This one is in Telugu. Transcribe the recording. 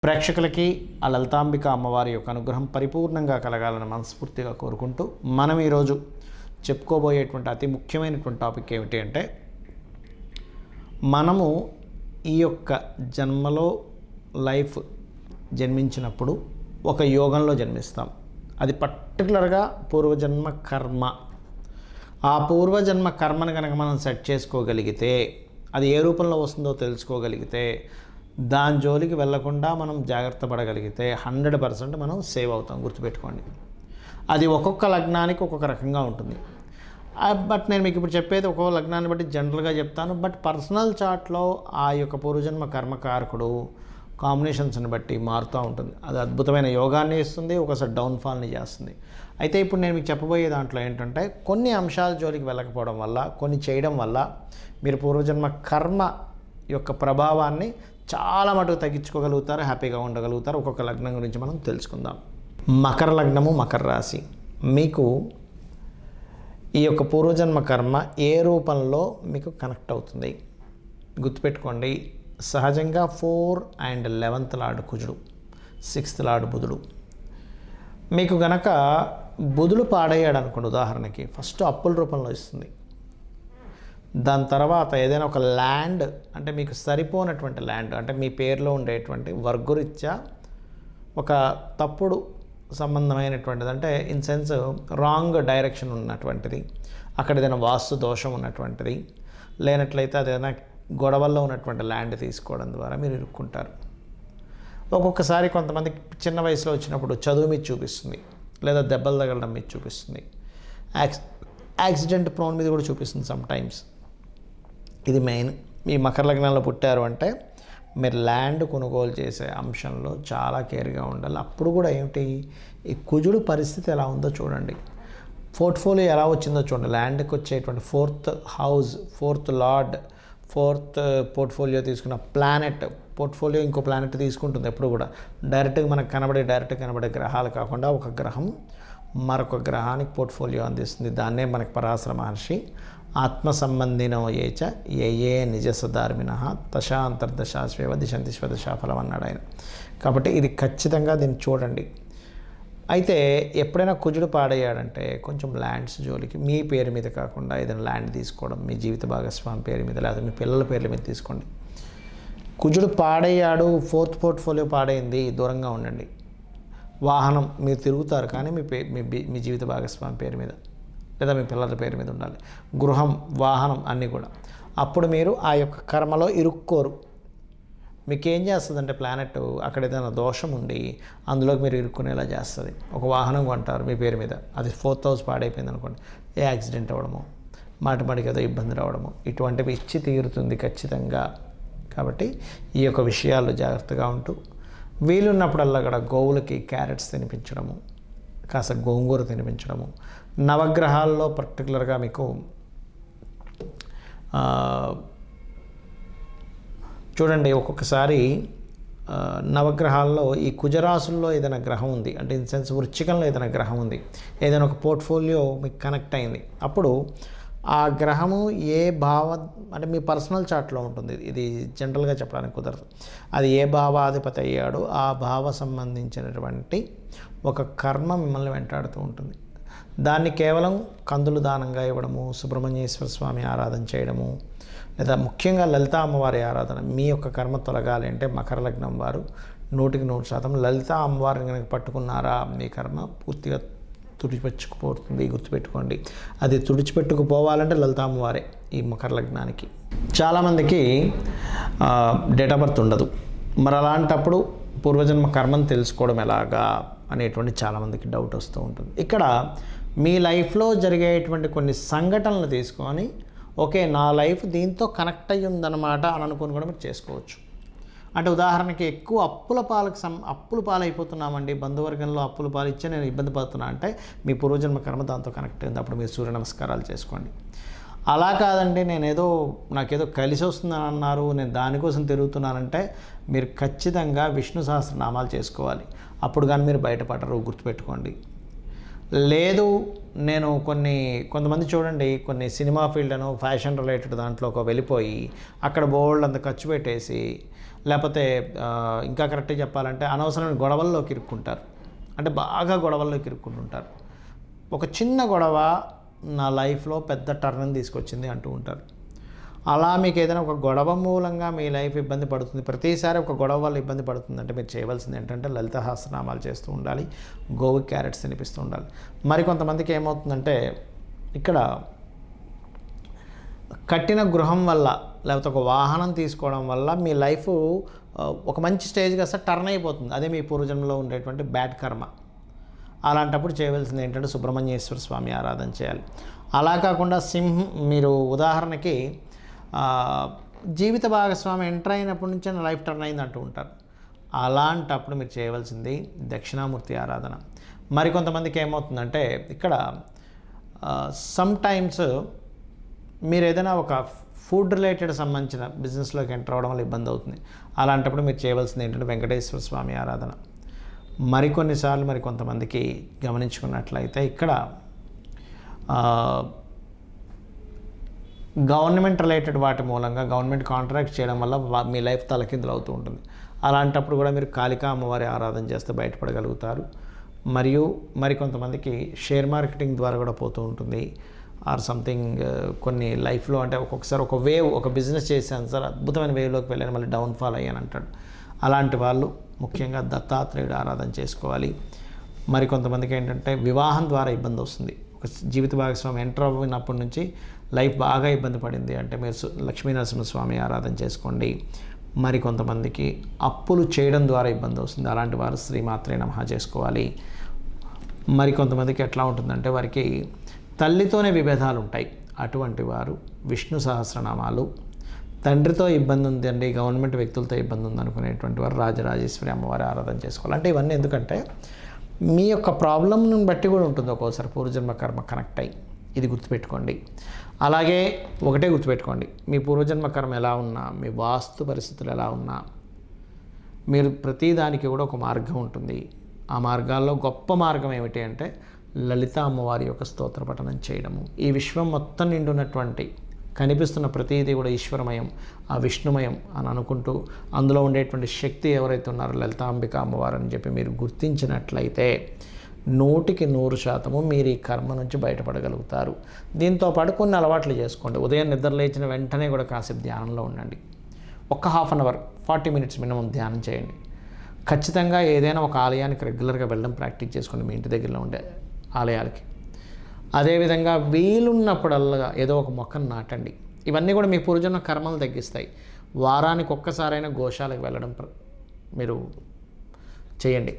ప్రేక్షకులకి ఆ లలితాంబిక అమ్మవారి యొక్క అనుగ్రహం పరిపూర్ణంగా కలగాలని మనస్ఫూర్తిగా కోరుకుంటూ మనం ఈరోజు చెప్పుకోబోయేటువంటి అతి ముఖ్యమైనటువంటి టాపిక్ ఏమిటి అంటే, మనము ఈ యొక్క జన్మలో జన్మించినప్పుడు ఒక యోగంలో జన్మిస్తాం. అది పర్టికులర్గా పూర్వజన్మ కర్మ. ఆ పూర్వజన్మ కర్మను కనుక మనం సెట్ చేసుకోగలిగితే, అది ఏ రూపంలో వస్తుందో తెలుసుకోగలిగితే, దాని జోలికి వెళ్లకుండా మనం జాగ్రత్త పడగలిగితే 100% మనం సేవ్ అవుతాం. గుర్తుపెట్టుకోండి. అది ఒక్కొక్క లగ్నానికి ఒక్కొక్క రకంగా ఉంటుంది. బట్ నేను మీకు ఇప్పుడు చెప్పేది ఒక్కొక్క లగ్నాన్ని బట్టి జనరల్గా చెప్తాను. బట్ పర్సనల్ చార్ట్లో ఆ యొక్క పూర్వజన్మ కర్మకారకుడు కాంబినేషన్స్ని బట్టి మారుతూ ఉంటుంది. అది అద్భుతమైన యోగాన్ని ఇస్తుంది, ఒకసారి డౌన్ఫాల్ని చేస్తుంది. అయితే ఇప్పుడు నేను మీకు చెప్పబోయే దాంట్లో ఏంటంటే, కొన్ని అంశాల జోలికి వెళ్ళకపోవడం వల్ల, కొన్ని చేయడం వల్ల మీరు పూర్వజన్మ కర్మ యొక్క ప్రభావాన్ని చాలా మటుకు తగ్గించుకోగలుగుతారు, హ్యాపీగా ఉండగలుగుతారు. ఒక్కొక్క లగ్నం గురించి మనం తెలుసుకుందాం. మకర లగ్నము, మకర రాశి. మీకు ఈ యొక్క పూర్వజన్మ కర్మ ఏ రూపంలో మీకు కనెక్ట్ అవుతుంది? గుర్తుపెట్టుకోండి, సహజంగా 4 and 11th లార్డ్ కుజుడు, 6th లార్డ్ బుధుడు. మీకు గనక బుధుడు పాడయ్యాడు అనుకోండి, ఉదాహరణకి ఫస్ట్ అప్పుల రూపంలో ఇస్తుంది. దాని తర్వాత ఏదైనా ఒక ల్యాండ్, అంటే మీకు సరిపోనటువంటి ల్యాండ్, అంటే మీ పేరులో ఉండేటువంటి వర్గరీత్యా ఒక తప్పుడు సంబంధమైనటువంటిది, అంటే ఇన్ సెన్స్ రాంగ్ డైరెక్షన్ ఉన్నటువంటిది, అక్కడ ఏదైనా వాస్తు దోషం ఉన్నటువంటిది, లేనట్లయితే అదేదైనా గొడవల్లో ఉన్నటువంటి ల్యాండ్ తీసుకోవడం ద్వారా మీరు ఇరుక్కుంటారు. ఒక్కొక్కసారి కొంతమంది చిన్న వయసులో వచ్చినప్పుడు చదువు మీద చూపిస్తుంది, లేదా దెబ్బలు తగలడం మీద చూపిస్తుంది, యాక్సిడెంట్ ప్రోన్ మీద కూడా చూపిస్తుంది సమ్టైమ్స్. ఇది మెయిన్. మీ మకర లగ్నంలో పుట్టారు అంటే మీరు ల్యాండ్ కొనుగోలు చేసే అంశంలో చాలా కేర్గా ఉండాలి. అప్పుడు కూడా ఏమిటి, ఈ కుజుడు పరిస్థితి ఎలా ఉందో చూడండి, పోర్ట్ఫోలియో ఎలా వచ్చిందో చూడండి. ల్యాండ్కి వచ్చేటువంటి 4th house, 4th lord, 4th portfolio తీసుకున్న ప్లానెట్, పోర్ట్ఫోలియో ఇంకో ప్లానెట్ తీసుకుంటుంది ఎప్పుడు కూడా. డైరెక్ట్గా కనబడే గ్రహాలు కాకుండా ఒక గ్రహం మరొక గ్రహానికి పోర్ట్ఫోలియో అందిస్తుంది. దాన్నే మనకి పరాశర మహర్షి ఆత్మ సంబంధినో ఏచ ఏ నిజ సదార్మిన దశాంతర్దశాశ్వేవ దిశంతి స్వదశాఫలం అన్నాడు ఆయన. కాబట్టి ఇది ఖచ్చితంగా దీన్ని చూడండి. అయితే ఎప్పుడైనా కుజుడు పాడయ్యాడంటే కొంచెం ల్యాండ్స్ జోలికి, మీ పేరు మీద కాకుండా ఏదైనా ల్యాండ్ తీసుకోవడం, మీ జీవిత భాగస్వామి పేరు మీద లేదా మీ పిల్లల పేర్ల మీద తీసుకోండి. కుజుడు పాడయ్యాడు, 4th పోర్ట్ఫోలియో పాడైంది, దూరంగా ఉండండి. వాహనం మీరు తిరుగుతారు, కానీ మీ జీవిత భాగస్వామి పేరు మీద లేదా మీ పిల్లల పేరు మీద ఉండాలి. గృహం, వాహనం అన్నీ కూడా. అప్పుడు మీరు ఆ యొక్క కర్మలో ఇరుక్కోరు. మీకు ఏం చేస్తుందంటే ప్లానెట్ అక్కడ ఏదైనా దోషం ఉండి అందులోకి మీరు ఇరుక్కునేలా చేస్తుంది. ఒక వాహనం కొంటారు మీ పేరు మీద, అది 4th హౌస్ పాడైపోయింది అనుకోండి, ఏ యాక్సిడెంట్ అవ్వడము, మాటికి ఏదో ఇబ్బంది రావడము, ఇటువంటివి ఇచ్చి తీరుతుంది ఖచ్చితంగా. కాబట్టి ఈ యొక్క విషయాలు జాగ్రత్తగా ఉంటూ, వీలున్నప్పుడల్లా కూడా గోవులకి క్యారెట్స్ తినిపించడము, కాస్త గోంగూర తినిపించడము. నవగ్రహాల్లో పర్టికులర్గా మీకు చూడండి, ఒక్కొక్కసారి నవగ్రహాల్లో ఈ కుజరాశుల్లో ఏదైనా గ్రహం ఉంది, అంటే ఇన్ సెన్స్ వృశ్చికంలో ఏదైనా గ్రహం ఉంది, ఏదైనా ఒక పోర్ట్ఫోలియో మీకు కనెక్ట్ అయింది, అప్పుడు ఆ గ్రహము ఏ అంటే మీ పర్సనల్ చార్ట్లో ఉంటుంది. ఇది జనరల్గా చెప్పడానికి కుదరదు. అది ఏ భావాధిపతి అయ్యాడో ఆ భావ సంబంధించినటువంటి ఒక కర్మ మిమ్మల్ని వెంటాడుతూ ఉంటుంది. దాన్ని కేవలం కందులు దానంగా ఇవ్వడము, సుబ్రహ్మణ్యేశ్వర స్వామి ఆరాధన చేయడము, లేదా ముఖ్యంగా లలితా అమ్మవారి ఆరాధన. మీ యొక్క కర్మ తొలగాలి అంటే మకర లగ్నం వారు 100% లలితా అమ్మవారిని కనుక పట్టుకున్నారా, మీ కర్మ పూర్తిగా తుడిచిపెట్టుకుపోతుంది. గుర్తుపెట్టుకోండి, అది తుడిచిపెట్టుకుపోవాలంటే లలితా అమ్మవారే. ఈ మకర లగ్నానికి చాలామందికి డేట్ ఆఫ్ బర్త్ ఉండదు. మరి అలాంటప్పుడు పూర్వజన్మ కర్మను తెలుసుకోవడం ఎలాగా అనేటువంటి చాలామందికి డౌట్ వస్తూ ఉంటుంది. ఇక్కడ మీ లైఫ్లో జరిగేటువంటి కొన్ని సంఘటనలు తీసుకొని, ఓకే నా లైఫ్ దీంతో కనెక్ట్ అయ్యి ఉందన్నమాట అని అనుకుని కూడా మీరు చేసుకోవచ్చు. అంటే ఉదాహరణకి ఎక్కువ అప్పుల పాలైపోతున్నామండి, బంధువర్గంలో అప్పుల పాలు ఇచ్చే నేను ఇబ్బంది పడుతున్నా అంటే మీ పూర్వజన్మ కర్మ దాంతో కనెక్ట్ అయింది. అప్పుడు మీరు సూర్య నమస్కారాలు చేసుకోండి. అలా కాదండి, నాకేదో కలిసి వస్తుందని అన్నారు, నేను దానికోసం తిరుగుతున్నానంటే మీరు ఖచ్చితంగా విష్ణు సహస్రనామాలు చేసుకోవాలి. అప్పుడు కానీ మీరు బయటపడరు, గుర్తుపెట్టుకోండి. లేదు నేను కొంతమంది చూడండి, కొన్ని సినిమా ఫీల్డ్ అనో ఫ్యాషన్ రిలేటెడ్ దాంట్లో వెళ్ళిపోయి అక్కడ బోల్డ్ అంత ఖర్చు పెట్టేసి లేకపోతే ఇంకా కరెక్ట్గా చెప్పాలంటే అనవసరమైన గొడవల్లోకి ఇరుక్కుంటారు. అంటే బాగా గొడవల్లోకి ఇరుక్కుంటుంటారు. ఒక చిన్న గొడవ నా లైఫ్లో పెద్ద టర్న్ తీసుకొచ్చింది అంటూ ఉంటారు. అలా మీకు ఏదైనా ఒక గొడవ మూలంగా మీ లైఫ్ ఇబ్బంది పడుతుంది, ప్రతిసారి ఒక గొడవ వల్ల ఇబ్బంది పడుతుందంటే మీరు చేయవలసింది ఏంటంటే లలిత సహస్రనామాలు చేస్తూ ఉండాలి, గోవుకి క్యారెట్స్ తినిపిస్తూ ఉండాలి. మరి కొంతమందికి ఏమవుతుందంటే ఇక్కడ కట్టిన గృహం వల్ల లేకపోతే ఒక వాహనం తీసుకోవడం వల్ల మీ లైఫ్ ఒక మంచి స్టేజ్గా అసలు టర్న్ అయిపోతుంది. అదే మీ పూర్వజన్మలో ఉండేటువంటి బ్యాడ్ కర్మ. అలాంటప్పుడు చేయవలసింది ఏంటంటే సుబ్రహ్మణ్యేశ్వర స్వామి ఆరాధన చేయాలి. అలా కాకుండా మీరు ఉదాహరణకి జీవిత భాగస్వామి ఎంటర్ అయినప్పటి నుంచే నా లైఫ్ టర్న్ అయింది అంటూ ఉంటారు. అలాంటప్పుడు మీరు చేయవలసింది దక్షిణామూర్తి ఆరాధన. మరికొంతమందికి ఏమవుతుందంటే ఇక్కడ సమ్టైమ్స్ మీరు ఏదైనా ఒక ఫుడ్ రిలేటెడ్ సంబంధించిన బిజినెస్లోకి ఎంటర్ అవ్వడం వల్ల ఇబ్బంది అవుతుంది. అలాంటప్పుడు మీరు చేయవలసింది ఏంటంటే వెంకటేశ్వర స్వామి ఆరాధన. మరికొన్నిసార్లు కొంతమందికి గమనించుకున్నట్లయితే ఇక్కడ గవర్నమెంట్ రిలేటెడ్ వాటి మూలంగా గవర్నమెంట్ కాంట్రాక్ట్ చేయడం వల్ల మీ లైఫ్ తలకిందులు అవుతూ ఉంటుంది. అలాంటప్పుడు కూడా మీరు కాళికా అమ్మవారి ఆరాధన చేస్తే బయటపడగలుగుతారు. మరియు మరికొంతమందికి షేర్ మార్కెటింగ్ ద్వారా కూడా పోతూ ఉంటుంది. ఆర్ సంథింగ్ కొన్ని లైఫ్లో అంటే ఒక్కొక్కసారి ఒక బిజినెస్ చేశాను సార్, అద్భుతమైన వేవ్లోకి వెళ్ళాను, మళ్ళీ డౌన్ఫాల్ అయ్యాను అంటాడు. అలాంటి వాళ్ళు ముఖ్యంగా దత్తాత్రేయుడు ఆరాధన చేసుకోవాలి. మరికొంతమందికి ఏంటంటే వివాహం ద్వారా ఇబ్బంది వస్తుంది. ఒక జీవిత భాగస్వామి ఎంటర్ అయినప్పటి నుంచి లైఫ్ బాగా ఇబ్బంది పడింది అంటే మీరు లక్ష్మీనరసింహస్వామి ఆరాధన చేసుకోండి. మరికొంతమందికి అప్పులు చేయడం ద్వారా ఇబ్బంది వస్తుంది. అలాంటి వారు శ్రీమాత్రే నమః చేసుకోవాలి. మరికొంతమందికి ఎట్లా ఉంటుందంటే వారికి తల్లితోనే విభేదాలు ఉంటాయి. అటువంటి వారు విష్ణు సహస్రనామాలు, తండ్రితో ఇబ్బంది ఉందండి, గవర్నమెంట్ వ్యక్తులతో ఇబ్బంది ఉంది అనుకునేటువంటి వారు రాజరాజేశ్వరి అమ్మవారి ఆరాధన చేసుకోవాలి. అంటే ఇవన్నీ ఎందుకంటే మీ యొక్క ప్రాబ్లంను బట్టి కూడా ఉంటుంది. ఒక్కోసారి పూర్వజన్మ కర్మ కనెక్ట్ అయ్యి, ఇది గుర్తుపెట్టుకోండి. అలాగే ఒకటే గుర్తుపెట్టుకోండి, మీ పూర్వజన్మ కర్మ ఎలా ఉన్నా, మీ వాస్తు పరిస్థితులు ఎలా ఉన్నా, మీరు ప్రతిదానికి కూడా ఒక మార్గం ఉంటుంది. ఆ మార్గాల్లో గొప్ప మార్గం ఏమిటి అంటే లలిత అమ్మవారి యొక్క స్తోత్ర పఠనం చేయడము. ఈ విశ్వం మొత్తం నిండున్నటువంటి కనిపిస్తున్న ప్రతిదీ కూడా ఈశ్వరమయం, ఆ విష్ణుమయం అని అనుకుంటూ అందులో ఉండేటువంటి శక్తి ఎవరైతే ఉన్నారో లలితాంబిక అమ్మవారు అని చెప్పి మీరు గుర్తించినట్లయితే 100% మీరు ఈ కర్మ నుంచి బయటపడగలుగుతారు. దీంతో పాటు కొన్ని అలవాట్లు చేసుకోండి. ఉదయం నిద్ర లేచిన వెంటనే కూడా కాసేపు ధ్యానంలో ఉండండి. ఒక half an hour 40 minutes minimum ధ్యానం చేయండి. ఖచ్చితంగా ఏదైనా ఒక ఆలయానికి రెగ్యులర్గా వెళ్ళడం ప్రాక్టీస్ చేసుకోండి, మీ ఇంటి దగ్గరలో ఉండే ఆలయాలకి. అదేవిధంగా వీలున్నప్పుడల్లా ఏదో ఒక మొక్కను నాటండి. ఇవన్నీ కూడా మీ పూర్వజన్మ కర్మలు తగ్గిస్తాయి. వారానికి ఒక్కసారైనా గోశాలకు వెళ్ళడం మీరు చేయండి.